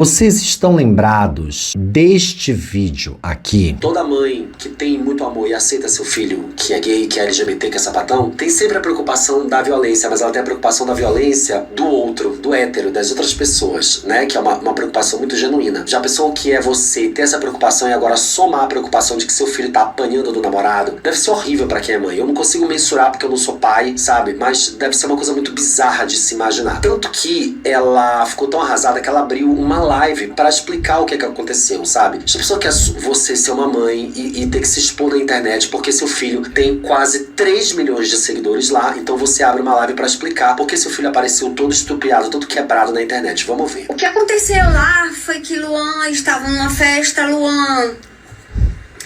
Vocês estão lembrados deste vídeo aqui? Toda mãe que tem muito amor e aceita seu filho que é gay, que é LGBT, que é sapatão, tem sempre a preocupação da violência, mas ela tem a preocupação da violência do outro, do hétero, das outras pessoas, né? Que é uma preocupação muito genuína. Já pensou o que é você ter essa preocupação e agora somar a preocupação de que seu filho tá apanhando do namorado? Deve ser horrível pra quem é mãe. Eu não consigo mensurar porque eu não sou pai, sabe? Mas deve ser uma coisa muito bizarra de se imaginar. Tanto que ela ficou tão arrasada que ela abriu uma live para explicar o que aconteceu, sabe? Já pensou que é você ser uma mãe e ter que se expor na internet porque seu filho tem quase 3 milhões de seguidores lá, então você abre uma live para explicar porque seu filho apareceu todo estupiado, todo quebrado na internet. Vamos ver. O que aconteceu lá foi que Luan estava numa festa,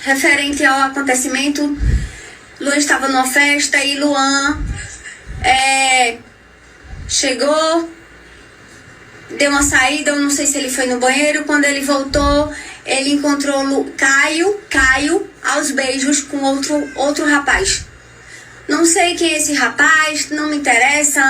referente ao acontecimento, Luan estava numa festa e Luan chegou, deu uma saída, eu não sei se ele foi no banheiro. Quando ele voltou, ele encontrou Caio aos beijos com outro rapaz. Não sei quem é esse rapaz, não me interessa,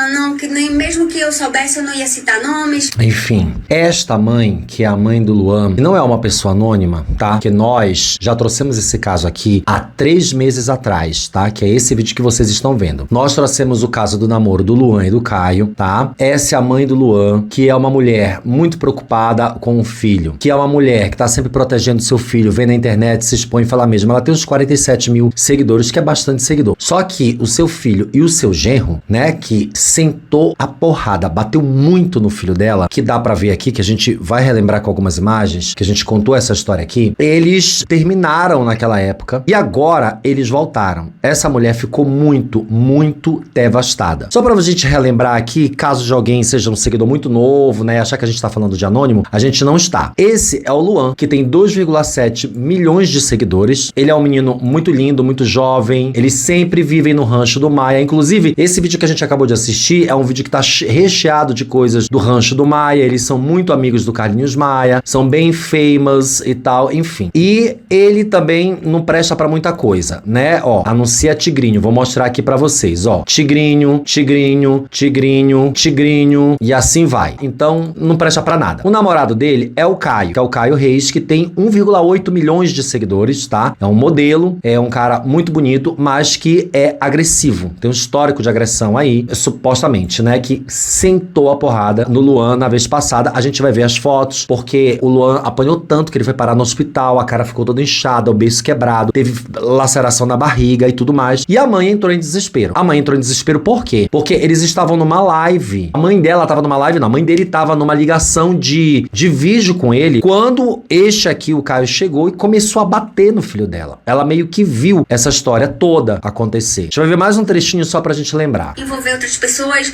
nem mesmo que eu soubesse eu não ia citar nomes. Enfim, esta mãe, que é a mãe do Luan, não é uma pessoa anônima, tá? Porque nós já trouxemos esse caso aqui há 3 meses atrás, tá? Que é esse vídeo que vocês estão vendo. Nós trouxemos o caso do namoro do Luan e do Caio, tá? Essa é a mãe do Luan, que é uma mulher muito preocupada com o filho, que é uma mulher que tá sempre protegendo seu filho, vem na internet, se expõe e fala mesmo. Ela tem uns 47 mil seguidores, que é bastante seguidor. Só que o seu filho e o seu genro, né, que sentou a porrada, bateu muito no filho dela, que dá pra ver aqui, que a gente vai relembrar com algumas imagens, que a gente contou essa história aqui, eles terminaram naquela época e agora eles voltaram. Essa mulher ficou muito, muito devastada. Só pra gente relembrar aqui, caso de alguém seja um seguidor muito novo, né, achar que a gente tá falando de anônimo, a gente não está. Esse é o Luan, que tem 2,7 milhões de seguidores. Ele é um menino muito lindo, muito jovem, eles sempre vivem no rancho do Maia. Inclusive, esse vídeo que a gente acabou de assistir é um vídeo que tá recheado de coisas do rancho do Maia. Eles são muito amigos do Carlinhos Maia, são bem famous e tal, enfim. E ele também não presta pra muita coisa, né? Ó, anuncia Tigrinho. Vou mostrar aqui pra vocês, ó. Tigrinho, Tigrinho, Tigrinho, Tigrinho e assim vai. Então, não presta pra nada. O namorado dele é o Caio, que é o Caio Reis, que tem 1,8 milhões de seguidores, tá? É um modelo, é um cara muito bonito, mas que é agressivo, tem um histórico de agressão aí, supostamente, né, que sentou a porrada no Luan na vez passada. A gente vai ver as fotos, porque o Luan apanhou tanto que ele foi parar no hospital, a cara ficou toda inchada, o beiço quebrado, teve laceração na barriga e tudo mais, e a mãe entrou em desespero. A mãe entrou em desespero por quê? Porque eles estavam numa live, a mãe dela tava numa live, não, a mãe dele tava numa ligação de vídeo com ele, quando este aqui, o Caio, chegou e começou a bater no filho dela. Ela meio que viu essa história toda acontecer. A gente vai ver mais um trechinho só pra gente lembrar. Envolver outras pessoas,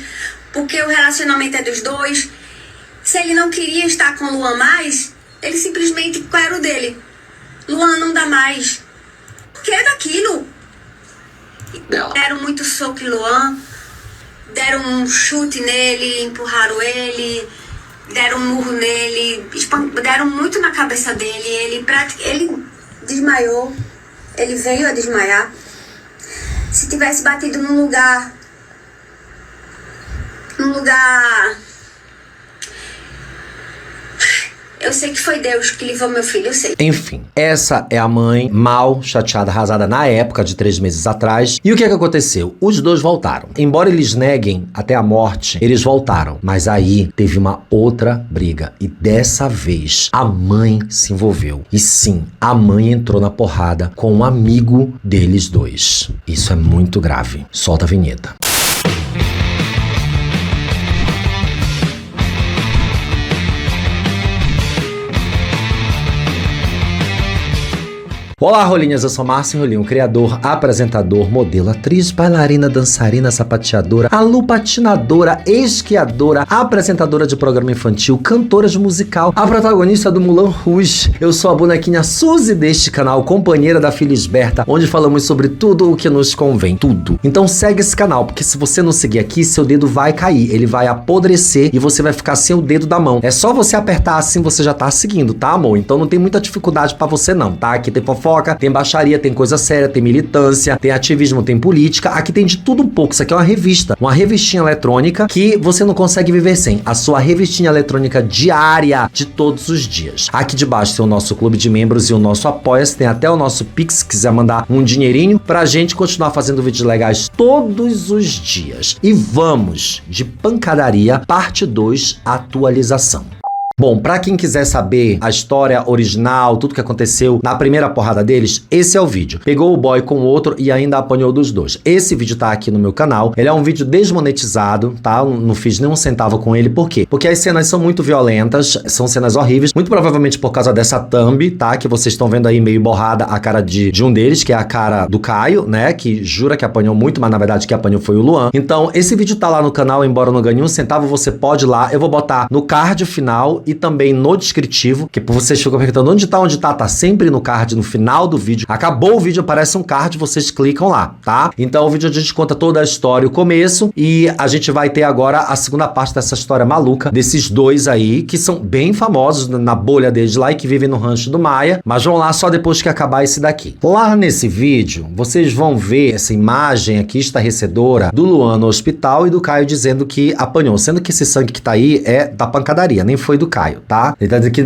porque o relacionamento é dos dois. Se ele não queria estar com o Luan mais, ele simplesmente, qual era o dele? Luan, não dá mais. O que é daquilo? Deram muito soco em Luan, deram um chute nele, empurraram ele, deram um murro nele, deram muito na cabeça dele. Ele desmaiou, ele veio a desmaiar. Se tivesse batido num lugar... Eu sei que foi Deus que livrou meu filho, eu sei. Enfim, essa é a mãe mal, chateada, arrasada na época de 3 meses atrás. E o que aconteceu? Os dois voltaram. Embora eles neguem até a morte, eles voltaram. Mas aí teve uma outra briga. E dessa vez, a mãe se envolveu. E sim, a mãe entrou na porrada com um amigo deles dois. Isso é muito grave. Solta a vinheta. Olá, Rolinhas, eu sou Márcio Rolinho, criador, apresentador, modelo, atriz, bailarina, dançarina, sapateadora, alupatinadora, esquiadora, apresentadora de programa infantil, cantora de musical, a protagonista do Moulin Rouge. Eu sou a bonequinha Suzy deste canal, companheira da Felisberta, onde falamos sobre tudo o que nos convém, tudo. Então segue esse canal, porque se você não seguir aqui, seu dedo vai cair, ele vai apodrecer e você vai ficar sem o dedo da mão. É só você apertar assim, você já tá seguindo, tá, amor? Então não tem muita dificuldade pra você não, tá? Aqui tem fofoca, fofoca, tem baixaria, tem coisa séria, tem militância, tem ativismo, tem política. Aqui tem de tudo um pouco. Isso aqui é uma revista. Uma revistinha eletrônica que você não consegue viver sem. A sua revistinha eletrônica diária de todos os dias. Aqui debaixo tem o nosso clube de membros e o nosso Apoia-se. Tem até o nosso Pix, se quiser mandar um dinheirinho pra gente continuar fazendo vídeos legais todos os dias. E vamos de pancadaria, parte 2, atualização. Bom, pra quem quiser saber a história original, tudo que aconteceu na primeira porrada deles, esse é o vídeo. Pegou o boy com o outro e ainda apanhou dos dois. Esse vídeo tá aqui no meu canal. Ele é um vídeo desmonetizado, tá? Não fiz nenhum centavo com ele. Por quê? Porque as cenas são muito violentas, são cenas horríveis. Muito provavelmente por causa dessa thumb, tá? Que vocês estão vendo aí meio borrada a cara de um deles, que é a cara do Caio, né? Que jura que apanhou muito, mas na verdade que apanhou foi o Luan. Então, esse vídeo tá lá no canal, embora eu não ganhe um centavo, você pode ir lá. Eu vou botar no card final e também no descritivo, que vocês ficam perguntando onde tá, tá sempre no card, no final do vídeo. Acabou o vídeo, aparece um card, vocês clicam lá, tá? Então o vídeo a gente conta toda a história, o começo, e a gente vai ter agora a segunda parte dessa história maluca, desses dois aí, que são bem famosos na bolha deles lá e que vivem no rancho do Maia, mas vão lá só depois que acabar esse daqui. Lá nesse vídeo, vocês vão ver essa imagem aqui estarrecedora do Luan no hospital e do Caio dizendo que apanhou, sendo que esse sangue que tá aí é da pancadaria, nem foi do Caio, tá? Ele tá dizendo que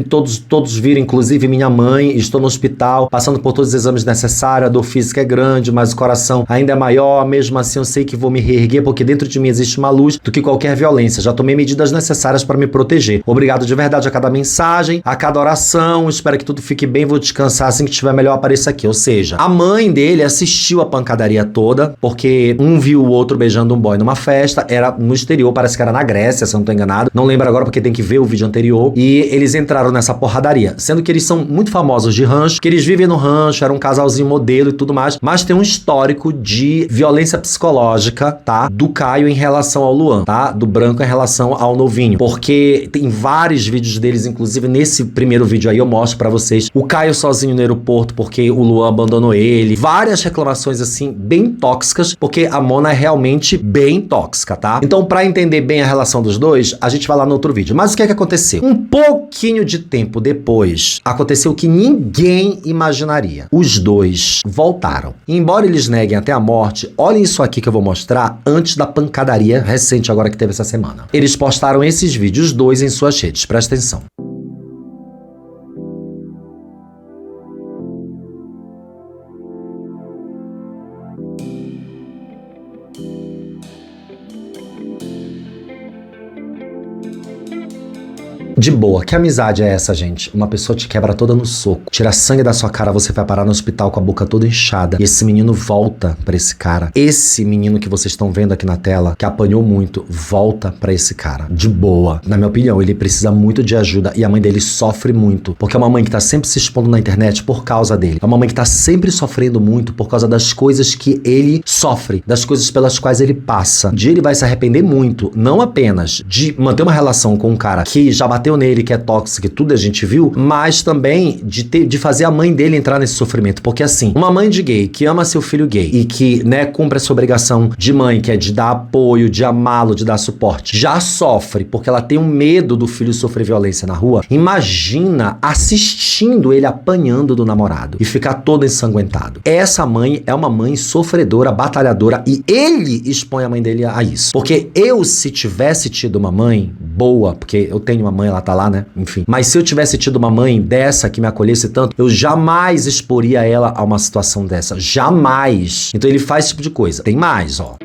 todos viram, inclusive minha mãe, estou no hospital, passando por todos os exames necessários, a dor física é grande, mas o coração ainda é maior, mesmo assim eu sei que vou me reerguer, porque dentro de mim existe uma luz do que qualquer violência, já tomei medidas necessárias para me proteger. Obrigado de verdade a cada mensagem, a cada oração, espero que tudo fique bem, vou descansar, assim que estiver melhor apareça aqui. Ou seja, a mãe dele assistiu a pancadaria toda, porque um viu o outro beijando um boy numa festa, era no exterior, parece que era na Grécia, se eu não tô enganado, não lembro agora porque tem que ver o vídeo anterior, e eles entraram nessa porradaria, sendo que eles são muito famosos de rancho, que eles vivem no rancho, era um casalzinho modelo e tudo mais, mas tem um histórico de violência psicológica, tá? Do Caio em relação ao Luan, tá? Do branco em relação ao novinho, porque tem vários vídeos deles, inclusive nesse primeiro vídeo aí eu mostro pra vocês o Caio sozinho no aeroporto porque o Luan abandonou ele, várias reclamações assim, bem tóxicas, porque a Mona é realmente bem tóxica, tá? Então pra entender bem a relação dos dois, a gente vai lá no outro vídeo. Mas o que é que aconteceu? Um pouquinho de tempo depois, aconteceu o que ninguém imaginaria. Os dois voltaram. E embora eles neguem até a morte, olhem isso aqui que eu vou mostrar antes da pancadaria recente agora que teve essa semana. Eles postaram esses vídeos dois em suas redes, presta atenção. De boa, que amizade é essa, gente? Uma pessoa te quebra toda no soco, tira sangue da sua cara, você vai parar no hospital com a boca toda inchada. E esse menino volta pra esse cara. Esse menino que vocês estão vendo aqui na tela, que apanhou muito, volta pra esse cara. De boa. Na minha opinião, ele precisa muito de ajuda e a mãe dele sofre muito. Porque é uma mãe que tá sempre se expondo na internet por causa dele. É uma mãe que tá sempre sofrendo muito por causa das coisas que ele sofre, das coisas pelas quais ele passa. Um dia ele vai se arrepender muito, não apenas de manter uma relação com um cara que já bateu nele, que é tóxico, que tudo a gente viu, mas também de fazer a mãe dele entrar nesse sofrimento, porque assim, uma mãe de gay que ama seu filho gay e que, né, cumpre a sua obrigação de mãe, que é de dar apoio, de amá-lo, de dar suporte, já sofre porque ela tem um medo do filho sofrer violência na rua. Imagina assistindo ele apanhando do namorado e ficar todo ensanguentado. Essa mãe é uma mãe sofredora, batalhadora, e ele expõe a mãe dele a isso. Porque eu, se tivesse tido uma mãe boa, porque eu tenho uma mãe, ela tá lá, né? Enfim. Mas se eu tivesse tido uma mãe dessa que me acolhesse tanto, eu jamais exporia ela a uma situação dessa. Jamais. Então ele faz esse tipo de coisa. Tem mais, ó.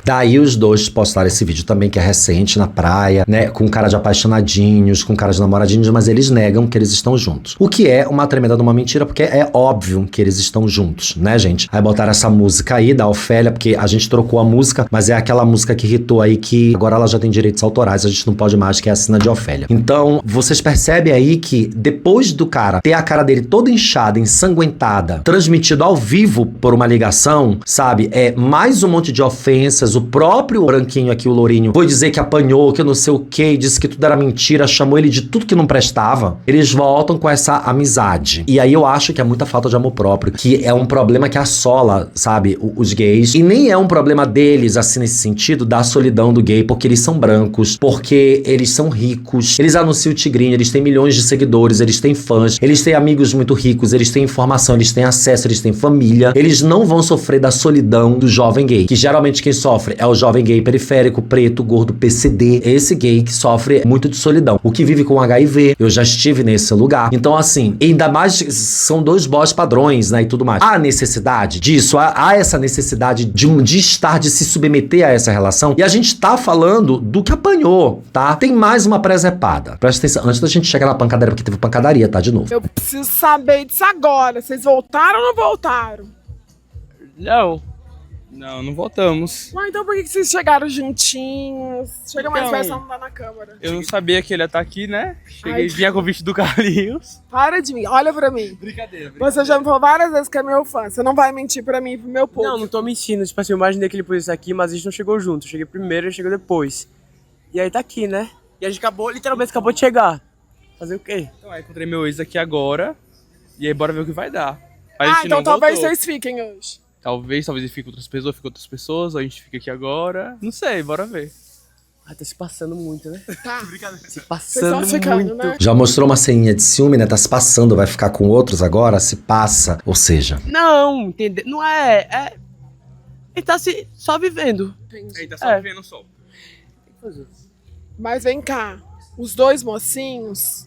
Daí os dois postaram esse vídeo também, que é recente, na praia, né? Com cara de apaixonadinhos, com cara de namoradinhos, mas eles negam que eles estão juntos. O que é uma tremenda de uma mentira, porque é óbvio que eles estão juntos, né, gente? Aí botaram essa música aí, da Ofélia, porque a gente trocou a música, mas é aquela música que irritou aí, que agora ela já tem direitos autorais, a gente não pode mais, que é a Sina de Ofélia. Então, vocês percebem aí que depois do cara ter a cara dele toda inchada, ensanguentada, transmitido ao vivo por uma ligação, sabe? É mais um monte de ofensas. O próprio branquinho aqui, o lourinho, foi dizer que apanhou, que eu não sei o que, disse que tudo era mentira, chamou ele de tudo que não prestava. Eles voltam com essa amizade. E aí eu acho que é muita falta de amor próprio, que é um problema que assola, sabe, os gays. E nem é um problema deles, assim, nesse sentido, da solidão do gay, porque eles são brancos, porque eles são ricos, eles anunciam o Tigrinho, eles têm milhões de seguidores, eles têm fãs, eles têm amigos muito ricos, eles têm informação, eles têm acesso, eles têm família. Eles não vão sofrer da solidão do jovem gay, que geralmente quem sofre é o jovem gay periférico, preto, gordo, PCD. Esse gay que sofre muito de solidão. O que vive com HIV, eu já estive nesse lugar. Então, assim, ainda mais são dois boys padrões, né, e tudo mais. Há necessidade disso, há essa necessidade de se submeter a essa relação. E a gente tá falando do que apanhou, tá? Tem mais uma presepada. Presta atenção, antes da gente chegar na pancadaria, porque teve pancadaria, tá? De novo. Eu preciso saber disso agora. Vocês voltaram ou não voltaram? Não voltamos. Ué, então por que vocês chegaram juntinhos? Chega mais perto, não tá na câmera. Eu não sabia que ele ia estar aqui, né? Cheguei, vinha com o convite do Carlinhos. Para de mim, olha pra mim. Brincadeira. Você já me falou várias vezes que é meu fã. Você não vai mentir pra mim e pro meu povo. Não tô mentindo. Tipo assim, eu imaginei que ele pudesse estar aqui, mas a gente não chegou junto. Eu cheguei primeiro, ele chegou depois. E aí tá aqui, né? E a gente literalmente acabou de chegar. Fazer o quê? Então aí encontrei meu ex aqui agora. E aí bora ver o que vai dar. A gente então não talvez voltou. vocês fiquem hoje. Talvez ele fique com outras pessoas, ou a gente fica aqui agora. Não sei, bora ver. Ah, tá se passando muito, né? Tá. Se Vocês estão passando ficando, muito. né? Já mostrou uma ceninha de ciúme, né? Tá se passando, vai ficar com outros agora? Se passa. Ou seja... Não, entendeu? Não é... Ele tá só vivendo. Entendi. Aí tá só vivendo o sol. Mas vem cá. Os dois mocinhos,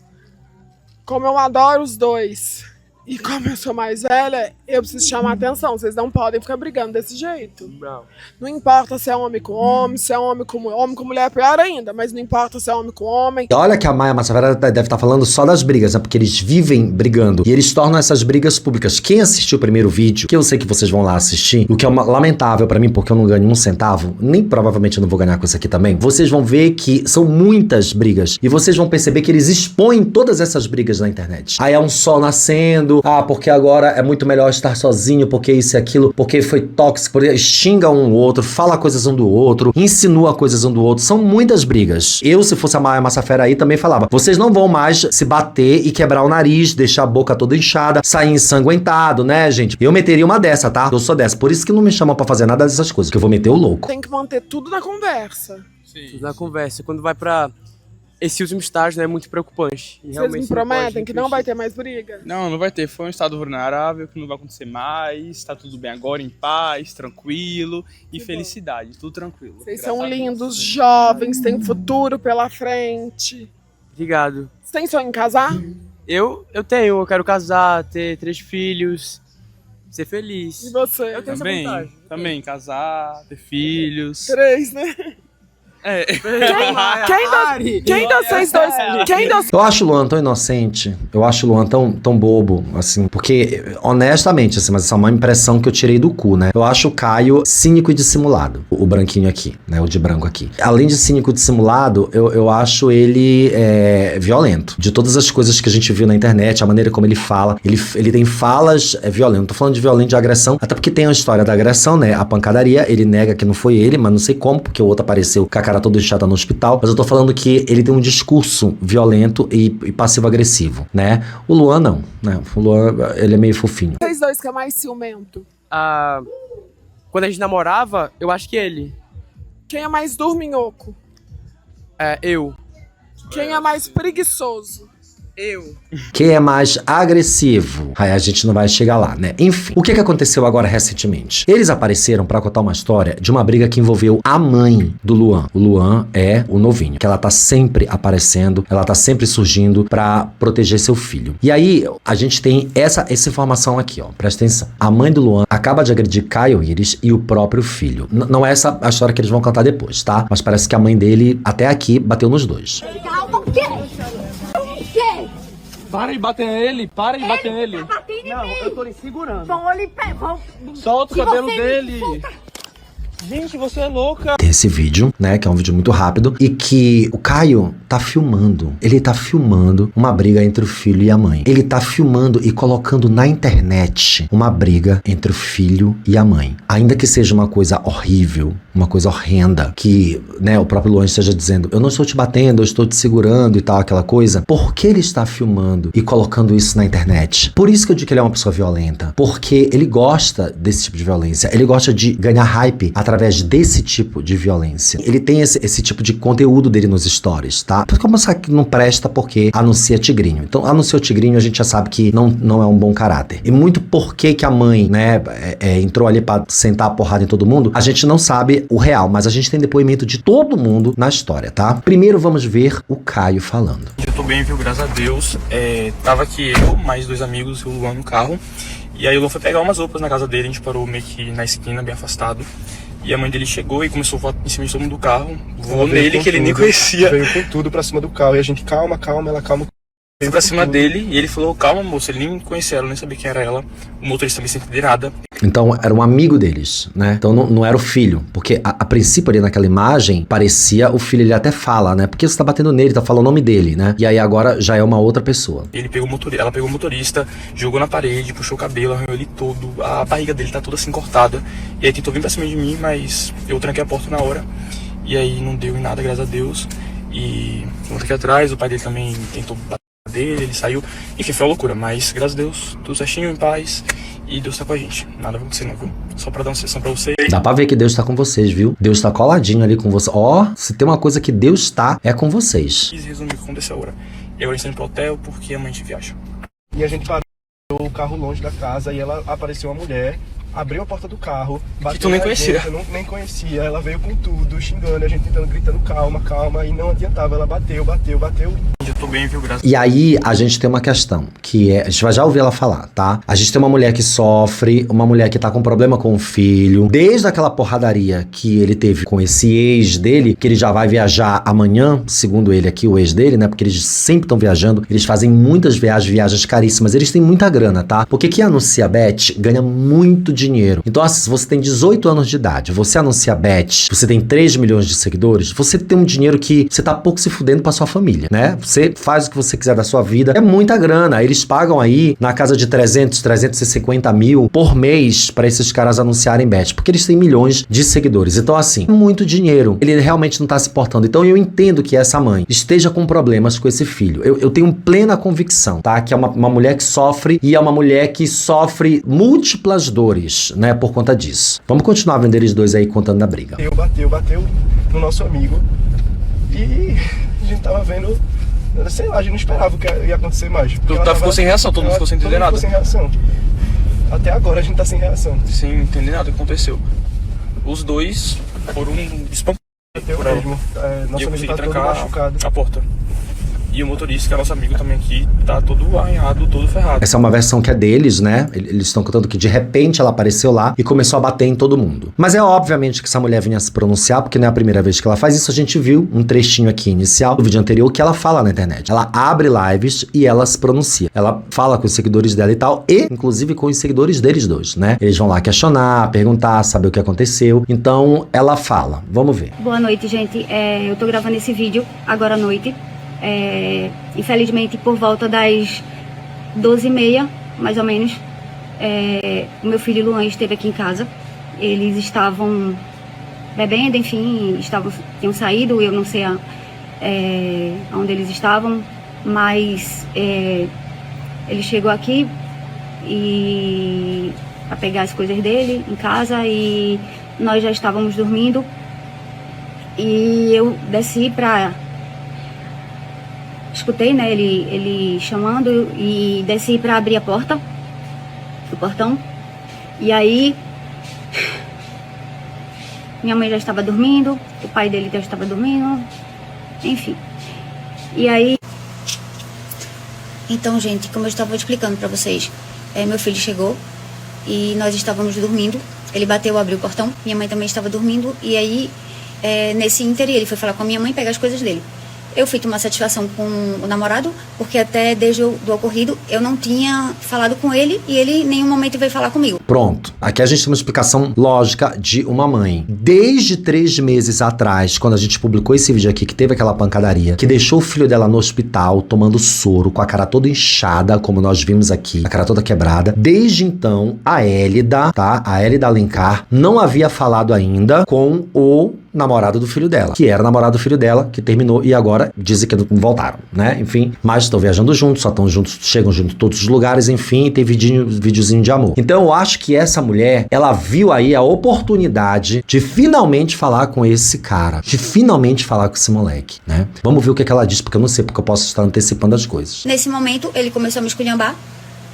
como eu adoro os dois, e como eu sou mais velha, eu preciso chamar a atenção. Vocês não podem ficar brigando desse jeito. Não. Não importa se é homem com homem, se é homem com mulher, é pior ainda. Mas não importa se é homem com homem. E olha que a Maia Massafera deve estar falando só das brigas, né? Porque eles vivem brigando. E eles tornam essas brigas públicas. Quem assistiu o primeiro vídeo, que eu sei que vocês vão lá assistir, o que é lamentável pra mim, porque eu não ganho um centavo, nem provavelmente eu não vou ganhar com isso aqui também, vocês vão ver que são muitas brigas. E vocês vão perceber que eles expõem todas essas brigas na internet. Aí é um sol nascendo, porque agora é muito melhor estar sozinho, porque isso e aquilo, porque foi tóxico, porque xinga um outro, fala coisas um do outro, insinua coisas um do outro. São muitas brigas. Eu, se fosse a Maia Massafera aí, também falava, vocês não vão mais se bater e quebrar o nariz, deixar a boca toda inchada, sair ensanguentado, né, gente? Eu meteria uma dessa, tá? Eu sou dessa. Por isso que não me chamam pra fazer nada dessas coisas, que eu vou meter o louco. Tem que manter tudo na conversa. Sim. Na conversa. Quando vai pra esse último estágio, né, é muito preocupante. E Vocês realmente me você não pode prometem que não vai ter mais briga? Não vai ter. Foi um estado vulnerável, que não vai acontecer mais. Tá tudo bem agora, em paz, tranquilo e felicidade. Tudo tranquilo. Vocês Graças são a Deus. lindos, jovens, têm futuro pela frente. Obrigado. Você tem sonho em casar? Eu tenho, eu quero casar, ter 3 filhos, ser feliz. E você? Eu tenho essa Também, vontade. também, casar, ter filhos. 3, né? É. Quem vocês dois? Eu acho o Luan tão inocente, eu acho o Luan tão bobo, assim, porque, honestamente, assim, mas essa é uma impressão que eu tirei do cu, né? Eu acho o Caio cínico e dissimulado, o branquinho aqui, né? O de branco aqui. Além de cínico e dissimulado, eu acho ele violento. De todas as coisas que a gente viu na internet, a maneira como ele fala, ele tem falas violentas. Não tô falando de violento, de agressão, até porque tem a história da agressão, né? A pancadaria, ele nega que não foi ele, mas não sei como, porque o outro apareceu com a cara toda inchada no hospital. Mas eu tô falando que ele tem um discurso violento e passivo-agressivo, né? O Luan não, né? O Luan, ele é meio fofinho. Vocês dois que é mais ciumento? Quando a gente namorava, eu acho que ele. Quem é mais dorminhoco? Eu. Quem é mais preguiçoso? Eu. Quem é mais agressivo? Aí a gente não vai chegar lá, né? Enfim, o que aconteceu agora recentemente? Eles apareceram pra contar uma história de uma briga que envolveu a mãe do Luan. O Luan é o novinho, que ela tá sempre aparecendo, ela tá sempre surgindo pra proteger seu filho. E aí, a gente tem essa informação aqui, ó. Presta atenção. A mãe do Luan acaba de agredir Caio Iris e o próprio filho. Não é essa a história que eles vão contar depois, tá? Mas parece que a mãe dele, até aqui, bateu nos dois. Para de bater nele, para de bater nele. Não, eu tô lhe segurando. Solta o cabelo dele. Gente, você é louca. Tem esse vídeo, né, que é um vídeo muito rápido, e que o Caio tá filmando. Ele tá filmando uma briga entre o filho e a mãe. Ele tá filmando e colocando na internet uma briga entre o filho e a mãe. Ainda que seja uma coisa horrível, uma coisa horrenda, que, né, o próprio Luan esteja dizendo, eu não estou te batendo, eu estou te segurando e tal, aquela coisa. Por que ele está filmando e colocando isso na internet? Por isso que eu digo que ele é uma pessoa violenta. Porque ele gosta desse tipo de violência. Ele gosta de ganhar hype através desse tipo de violência. Ele tem esse tipo de conteúdo dele nos stories, tá? Porque como sabe que não presta porque anuncia tigrinho. Então, anunciou tigrinho, a gente já sabe que não é um bom caráter. E muito porque que a mãe, né, entrou ali pra sentar a porrada em todo mundo, a gente não sabe o real, mas a gente tem depoimento de todo mundo na história, tá? Primeiro vamos ver o Caio falando. Eu tô bem, viu? Graças a Deus. Tava aqui eu, mais 2 amigos e o Luan no carro. E aí o Luan foi pegar umas roupas na casa dele, a gente parou meio que na esquina, bem afastado. E a mãe dele chegou e começou a voar em cima de todo mundo do carro. Voou nele que ele nem conhecia. Veio com tudo pra cima do carro e a gente, calma, ela calma. Veio pra cima dele e ele falou, calma moça, ele nem conhecia ela, nem sabia quem era ela. O motorista também sem entender nada. Então era um amigo deles, né? Então não era o filho, porque a princípio ali naquela imagem parecia o filho, ele até fala, né? Porque você tá batendo nele, tá falando o nome dele, né? E aí agora já é uma outra pessoa. Ela pegou o motorista, jogou na parede, puxou o cabelo, arranhou ele todo, a barriga dele tá toda assim cortada. E aí tentou vir pra cima de mim, mas eu tranquei a porta na hora. E aí não deu em nada, graças a Deus. E eu aqui atrás, o pai dele também tentou bater dele, ele saiu. Enfim, foi uma loucura, mas graças a Deus, tudo certinho, em paz. E Deus tá com a gente. Nada vai acontecer não, viu? Só pra dar uma sessão pra vocês. Dá pra ver que Deus tá com vocês, viu? Deus tá coladinho ali com vocês. Ó, se tem uma coisa que Deus tá, é com vocês. Quis resumir o que aconteceu agora. E agora estamos pro hotel porque amanhã a gente viaja. E a gente parou o carro longe da casa e ela apareceu uma mulher, abriu a porta do carro, bateu que tu nem na conhecia. gente, eu nem conhecia, ela veio com tudo, xingando, a gente tentando, gritando calma, calma, e não adiantava, ela bateu. Eu tô bem, viu? Graças E aí a gente tem uma questão, que é, a gente vai já ouvir ela falar, tá? A gente tem uma mulher que sofre, uma mulher que tá com problema com o filho, desde aquela porradaria que ele teve com esse ex dele, que ele já vai viajar amanhã, segundo ele aqui, o ex dele, né? Porque eles sempre estão viajando, eles fazem muitas viagens caríssimas, eles têm muita grana, tá? Porque quem anuncia bet ganha muito dinheiro. Então, assim, se você tem 18 anos de idade, você anuncia bet, você tem 3 milhões de seguidores, você tem um dinheiro que você tá pouco se fudendo pra sua família, né? Você faz o que você quiser da sua vida. É muita grana. Eles pagam aí na casa de 350 mil por mês pra esses caras anunciarem bet, porque eles têm milhões de seguidores. Então, assim, muito dinheiro. Ele realmente não tá se importando. Então, eu entendo que essa mãe esteja com problemas com esse filho. Eu tenho plena convicção, tá? Que é uma mulher que sofre e é uma mulher que sofre múltiplas dores, né? Por conta disso. Vamos continuar vendo eles dois aí contando da briga. Bateu no nosso amigo e a gente tava vendo, sei lá, a gente não esperava o que ia acontecer mais. ficou sem reação, todo mundo ficou sem entender nada. Ficou sem reação. Até agora a gente tá sem reação. Sem entender nada do que aconteceu. Os dois foram espancados por ela. Mesmo. E Nosso eu amigo consegui tá todo trancar machucado. a porta. E o motorista, que é nosso amigo também aqui, tá todo arranhado, todo ferrado. Essa é uma versão que é deles, né? Eles estão contando que de repente ela apareceu lá e começou a bater em todo mundo. Mas é obviamente que essa mulher vinha se pronunciar, porque não é a primeira vez que ela faz isso. A gente viu um trechinho aqui inicial do vídeo anterior que ela fala na internet. Ela abre lives e ela se pronuncia. Ela fala com os seguidores dela e tal, e inclusive com os seguidores deles dois, né? Eles vão lá questionar, perguntar, saber o que aconteceu. Então ela fala. Vamos ver. Boa noite, gente. Eu tô gravando esse vídeo agora à noite. Infelizmente, por volta das 12h30, mais ou menos, o meu filho Luan esteve aqui em casa. Eles estavam bebendo, enfim, tinham saído, eu não sei onde eles estavam, mas ele chegou aqui para pegar as coisas dele em casa e nós já estávamos dormindo e eu desci para escutei, né, ele chamando e desci pra abrir a porta do portão. E aí, minha mãe já estava dormindo, o pai dele já estava dormindo, enfim. E aí... Então, gente, como eu estava explicando pra vocês, meu filho chegou e nós estávamos dormindo. Ele bateu, abriu o portão, minha mãe também estava dormindo. E aí, nesse ínter, ele foi falar com a minha mãe, pegar as coisas dele. Eu fui tomar satisfação com o namorado, porque até desde o ocorrido eu não tinha falado com ele e ele em nenhum momento veio falar comigo. Pronto. Aqui a gente tem uma explicação lógica de uma mãe. Desde 3 meses atrás, quando a gente publicou esse vídeo aqui, que teve aquela pancadaria, que deixou o filho dela no hospital, tomando soro, com a cara toda inchada, como nós vimos aqui, a cara toda quebrada. Desde então, a Hélida, tá? A Hélida Alencar não havia falado ainda com o namorado do filho dela, que era namorado do filho dela, que terminou e agora dizem que não voltaram, né? Enfim, mas estão viajando juntos, só estão juntos, chegam juntos em todos os lugares, enfim, tem videozinho de amor. Então eu acho que essa mulher, ela viu aí a oportunidade de finalmente falar com esse cara, de finalmente falar com esse moleque, né? Vamos ver o que ela diz, porque eu não sei, porque eu posso estar antecipando as coisas. Nesse momento, ele começou a me esculhambar,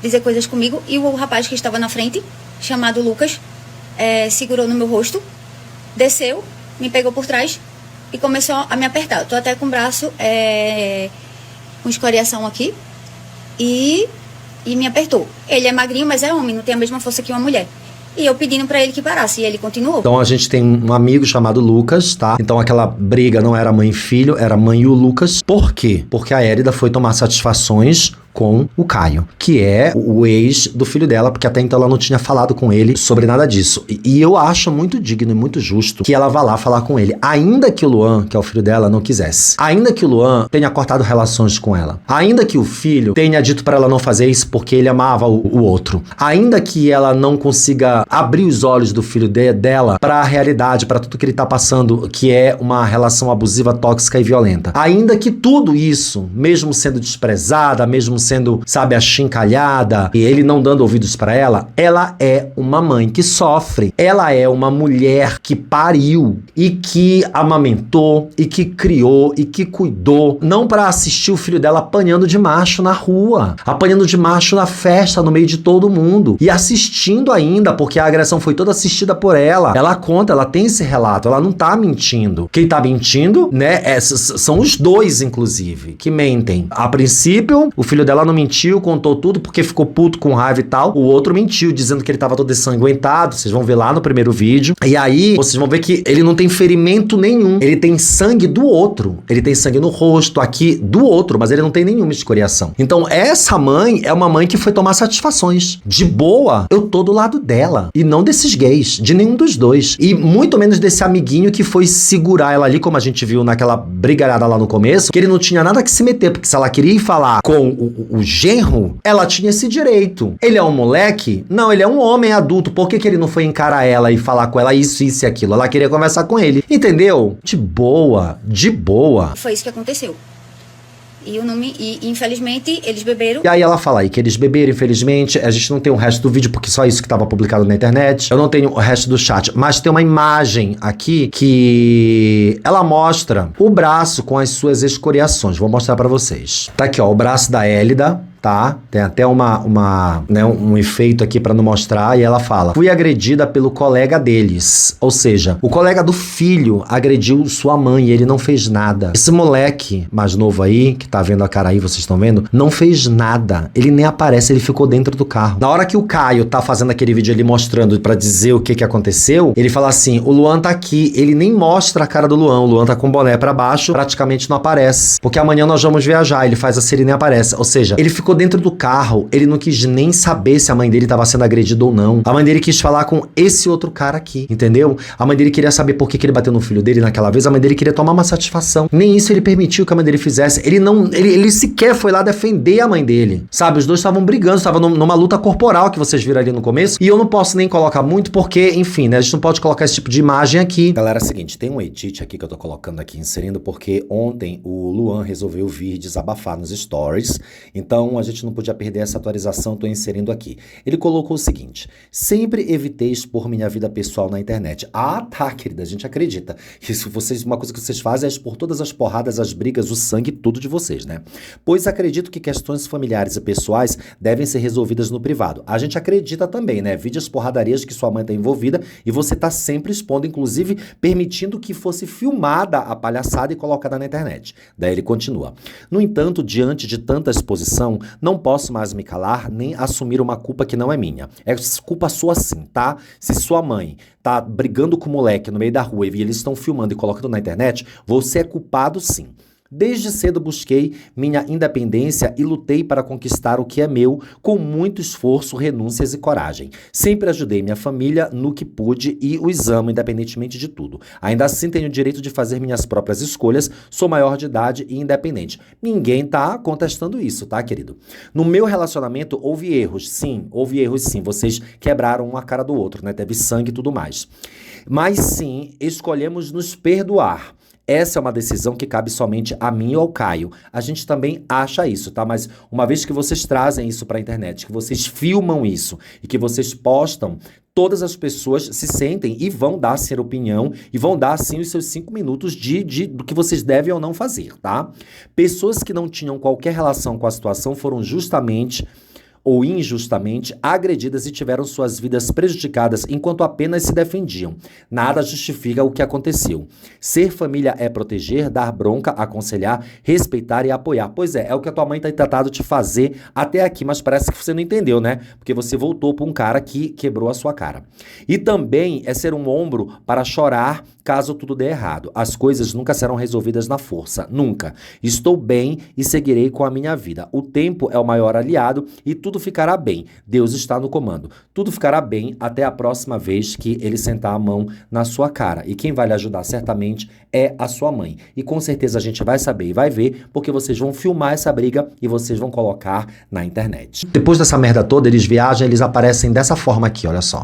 dizer coisas comigo, e o rapaz que estava na frente, chamado Lucas, segurou no meu rosto, desceu, me pegou por trás e começou a me apertar. Eu tô até com o braço com escoriação aqui e me apertou. Ele é magrinho, mas é homem, não tem a mesma força que uma mulher. E eu pedindo pra ele que parasse, e ele continuou. Então a gente tem um amigo chamado Lucas, tá? Então aquela briga não era mãe e filho, era mãe e o Lucas. Por quê? Porque a Hélida foi tomar satisfações com o Caio, que é o ex do filho dela, porque até então ela não tinha falado com ele sobre nada disso. E eu acho muito digno e muito justo que ela vá lá falar com ele, ainda que o Luan, que é o filho dela, não quisesse. Ainda que o Luan tenha cortado relações com ela. Ainda que o filho tenha dito pra ela não fazer isso porque ele amava o outro. Ainda que ela não consiga abrir os olhos do filho dela pra realidade, pra tudo que ele tá passando, que é uma relação abusiva, tóxica e violenta. Ainda que tudo isso, mesmo sendo desprezada, mesmo sendo, sabe, achincalhada, e ele não dando ouvidos pra ela, ela é uma mãe que sofre. Ela é uma mulher que pariu e que amamentou e que criou e que cuidou, não pra assistir o filho dela apanhando de macho na rua, apanhando de macho na festa, no meio de todo mundo, e assistindo ainda, porque a agressão foi toda assistida por ela. Ela conta, ela tem esse relato, ela não tá mentindo. Quem tá mentindo, né, são os dois, inclusive, que mentem. A princípio, o filho dela não mentiu, contou tudo porque ficou puto com raiva e tal. O outro mentiu, dizendo que ele tava todo ensanguentado. Vocês vão ver lá no primeiro vídeo. E aí, vocês vão ver que ele não tem ferimento nenhum. Ele tem sangue do outro. Ele tem sangue no rosto, aqui, do outro, mas ele não tem nenhuma escoriação. Então, essa mãe é uma mãe que foi tomar satisfações. De boa, eu tô do lado dela. E não desses gays, de nenhum dos dois. E muito menos desse amiguinho que foi segurar ela ali, como a gente viu naquela brigalhada lá no começo, que ele não tinha nada que se meter, porque se ela queria ir falar com o genro, ela tinha esse direito. Ele é um moleque? Não, ele é um homem adulto. Por que ele não foi encarar ela e falar com ela isso e aquilo? Ela queria conversar com ele. Entendeu? De boa, de boa. Foi isso que aconteceu. E infelizmente eles beberam. E aí ela fala aí que eles beberam, infelizmente. A gente não tem o resto do vídeo porque só isso que estava publicado na internet. Eu não tenho o resto do chat, mas tem uma imagem aqui que ela mostra o braço com as suas escoriações. Vou mostrar pra vocês. Tá aqui, ó, o braço da Hélida. Tá? Tem até um efeito aqui pra não mostrar, e ela fala: fui agredida pelo colega deles. Ou seja, o colega do filho agrediu sua mãe e ele não fez nada. Esse moleque mais novo aí, que tá vendo a cara aí, vocês estão vendo, não fez nada. Ele nem aparece, ele ficou dentro do carro. Na hora que o Caio tá fazendo aquele vídeo ali mostrando pra dizer o que aconteceu, ele fala assim: o Luan tá aqui. Ele nem mostra a cara do Luan. O Luan tá com o boné pra baixo, praticamente não aparece. Porque amanhã nós vamos viajar. Ele faz assim, ele nem aparece. Ou seja, ele ficou dentro do carro, ele não quis nem saber se a mãe dele estava sendo agredida ou não. A mãe dele quis falar com esse outro cara aqui, entendeu? A mãe dele queria saber por que ele bateu no filho dele naquela vez. A mãe dele queria tomar uma satisfação. Nem isso ele permitiu que a mãe dele fizesse. Ele sequer foi lá defender a mãe dele, sabe? Os dois estavam brigando, estavam numa luta corporal que vocês viram ali no começo, e eu não posso nem colocar muito porque, enfim, né? A gente não pode colocar esse tipo de imagem aqui. Galera, é o seguinte, tem um edit aqui que eu tô colocando aqui, inserindo, porque ontem o Luan resolveu vir desabafar nos stories. Então, a gente não podia perder essa atualização, tô inserindo aqui. Ele colocou o seguinte: sempre evitei expor minha vida pessoal na internet. Ah, tá, querida, a gente acredita. Isso, uma coisa que vocês fazem é expor todas as porradas, as brigas, o sangue, tudo de vocês, né? Pois acredito que questões familiares e pessoais devem ser resolvidas no privado. A gente acredita também, né? Vide as porradarias que sua mãe tá envolvida e você tá sempre expondo, inclusive permitindo que fosse filmada a palhaçada e colocada na internet. Daí ele continua: no entanto, diante de tanta exposição, não posso mais me calar nem assumir uma culpa que não é minha. É culpa sua sim, tá? Se sua mãe tá brigando com o moleque no meio da rua e eles estão filmando e colocando na internet, você é culpado sim. Desde cedo busquei minha independência e lutei para conquistar o que é meu com muito esforço, renúncias e coragem. Sempre ajudei minha família no que pude e os amo independentemente de tudo. Ainda assim tenho o direito de fazer minhas próprias escolhas, sou maior de idade e independente. Ninguém tá contestando isso, tá, querido? No meu relacionamento houve erros, sim, vocês quebraram um a cara do outro, né? Teve sangue e tudo mais. Mas sim, escolhemos nos perdoar. Essa é uma decisão que cabe somente a mim ou ao Caio. A gente também acha isso, tá? Mas uma vez que vocês trazem isso pra internet, que vocês filmam isso e que vocês postam, todas as pessoas se sentem e vão dar sim opinião e vão dar sim os seus 5 minutos do que vocês devem ou não fazer, tá? Pessoas que não tinham qualquer relação com a situação foram justamente ou injustamente agredidas e tiveram suas vidas prejudicadas enquanto apenas se defendiam. Nada justifica o que aconteceu. Ser família é proteger, dar bronca, aconselhar, respeitar e apoiar. Pois é o que a tua mãe tá tentando te fazer até aqui, mas parece que você não entendeu, né? Porque você voltou para um cara que quebrou a sua cara. E também é ser um ombro para chorar caso tudo dê errado. As coisas nunca serão resolvidas na força, nunca. Estou bem e seguirei com a minha vida. O tempo é o maior aliado e tudo ficará bem. Deus está no comando. Tudo ficará bem até a próxima vez que ele sentar a mão na sua cara. E quem vai lhe ajudar certamente é a sua mãe. E com certeza a gente vai saber e vai ver, porque vocês vão filmar essa briga e vocês vão colocar na internet. Depois dessa merda toda, eles viajam, eles aparecem dessa forma aqui, olha só.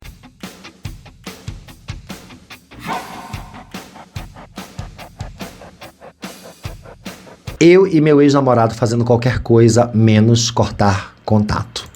Eu e meu ex-namorado fazendo qualquer coisa menos cortar contato.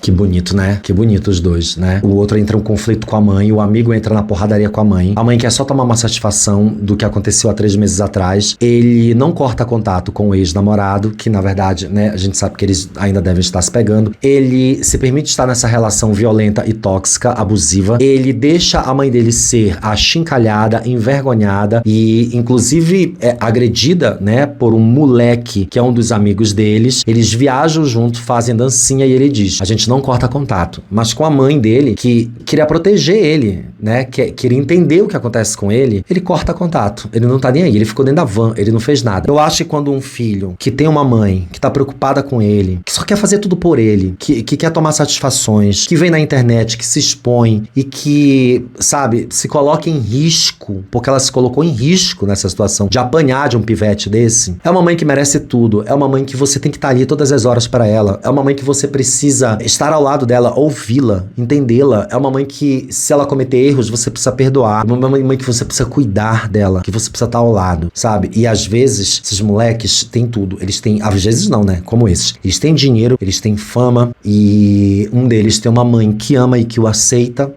Que bonito, né? Que bonito os dois, né? O outro entra em conflito com a mãe, o amigo entra na porradaria com a mãe quer só tomar uma satisfação do que aconteceu há 3 meses atrás. Ele não corta contato com o ex-namorado, que na verdade, né, a gente sabe que eles ainda devem estar se pegando. Ele se permite estar nessa relação violenta e tóxica, abusiva. Ele deixa a mãe dele ser achincalhada, envergonhada e inclusive agredida, né, por um moleque que é um dos amigos deles. Eles viajam junto, fazem dancinha e ele diz: a gente não corta contato, mas com a mãe dele, que queria proteger ele, né, queria entender o que acontece com ele, ele corta contato, ele não tá nem aí, ele ficou dentro da van, ele não fez nada. Eu acho que quando um filho que tem uma mãe que tá preocupada com ele, que só quer fazer tudo por ele, que quer tomar satisfações, que vem na internet, que se expõe e que, sabe, se coloca em risco, porque ela se colocou em risco nessa situação de apanhar de um pivete desse, é uma mãe que merece tudo, é uma mãe que você tem que estar ali todas as horas pra ela, é uma mãe que você precisa estar ao lado dela, ouvi-la, entendê-la. É uma mãe que, se ela cometer erros, você precisa perdoar. É uma mãe que você precisa cuidar dela, que você precisa estar ao lado, sabe? E às vezes, esses moleques têm tudo. Eles têm, às vezes não, né? Como esses. Eles têm dinheiro, eles têm fama e um deles tem uma mãe que ama e que o aceita,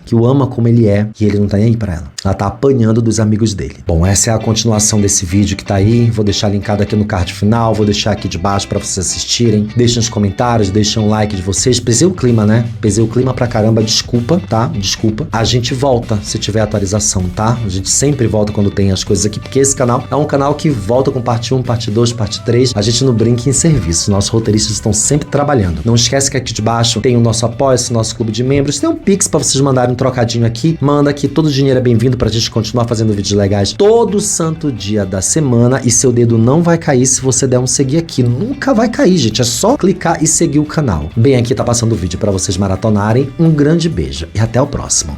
que o ama como ele é e ele não tá nem aí pra ela. Ela tá apanhando dos amigos dele. Bom, essa é a continuação desse vídeo que tá aí. Vou deixar linkado aqui no card final, vou deixar aqui de baixo pra vocês assistirem. Deixem nos comentários, deixem um like de vocês. Pesei o clima, né? Pesei o clima pra caramba, desculpa, tá? Desculpa. A gente volta se tiver atualização, tá? A gente sempre volta quando tem as coisas aqui, porque esse canal é um canal que volta com parte 1, parte 2, parte 3. A gente não brinca em serviço. Nossos roteiristas estão sempre trabalhando. Não esquece que aqui de baixo tem o nosso Apoia-se, nosso clube de membros. Tem um Pix pra vocês mandarem um trocadinho aqui. Manda aqui, todo o dinheiro é bem-vindo pra gente continuar fazendo vídeos legais todo santo dia da semana. E seu dedo não vai cair se você der um seguir aqui. Nunca vai cair, gente. É só clicar e seguir o canal. Bem, aqui tá passando o vídeo pra vocês maratonarem. Um grande beijo e até o próximo.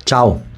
Tchau!